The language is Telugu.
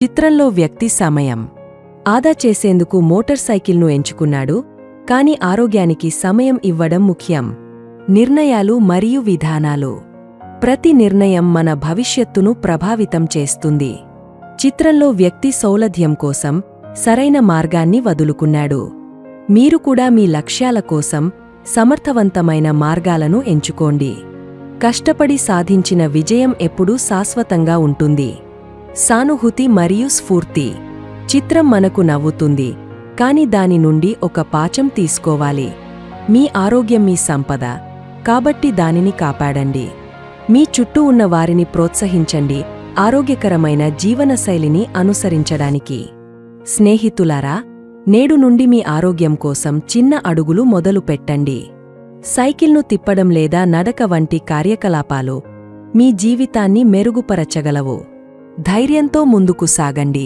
చిత్రంలో వ్యక్తి సమయం ఆదా చేసేందుకు మోటార్ సైకిల్ను ఎంచుకున్నాడు, కాని ఆరోగ్యానికి సమయం ఇవ్వడం ముఖ్యం. నిర్ణయాలు మరియు విధానాలు. ప్రతి నిర్ణయం మన భవిష్యత్తును ప్రభావితం చేస్తుంది. చిత్రంలో వ్యక్తి సౌలభ్యం కోసం సరైన మార్గాన్ని వదులుకున్నాడు. మీరు కూడా మీ లక్ష్యాల కోసం సమర్థవంతమైన మార్గాలను ఎంచుకోండి. కష్టపడి సాధించిన విజయం ఎప్పుడూ శాశ్వతంగా ఉంటుంది. సానుభూతి మరియు స్ఫూర్తి. చిత్రం మనకు నవ్వుతుంది, కాని దాని నుండి ఒక పాఠం తీసుకోవాలి. మీ ఆరోగ్యం మీ సంపద, కాబట్టి దానిని కాపాడండి. మీ చుట్టూ ఉన్న వారిని ప్రోత్సహించండి ఆరోగ్యకరమైన జీవనశైలిని అనుసరించడానికి. స్నేహితులారా, నేడు నుండి మీ ఆరోగ్యం కోసం చిన్న అడుగులు మొదలుపెట్టండి. సైకిల్ను తిప్పడం లేదా నడక వంటి కార్యకలాపాలు మీ జీవితాన్ని మెరుగుపరచగలవు. ధైర్యంతో ముందుకు సాగండి.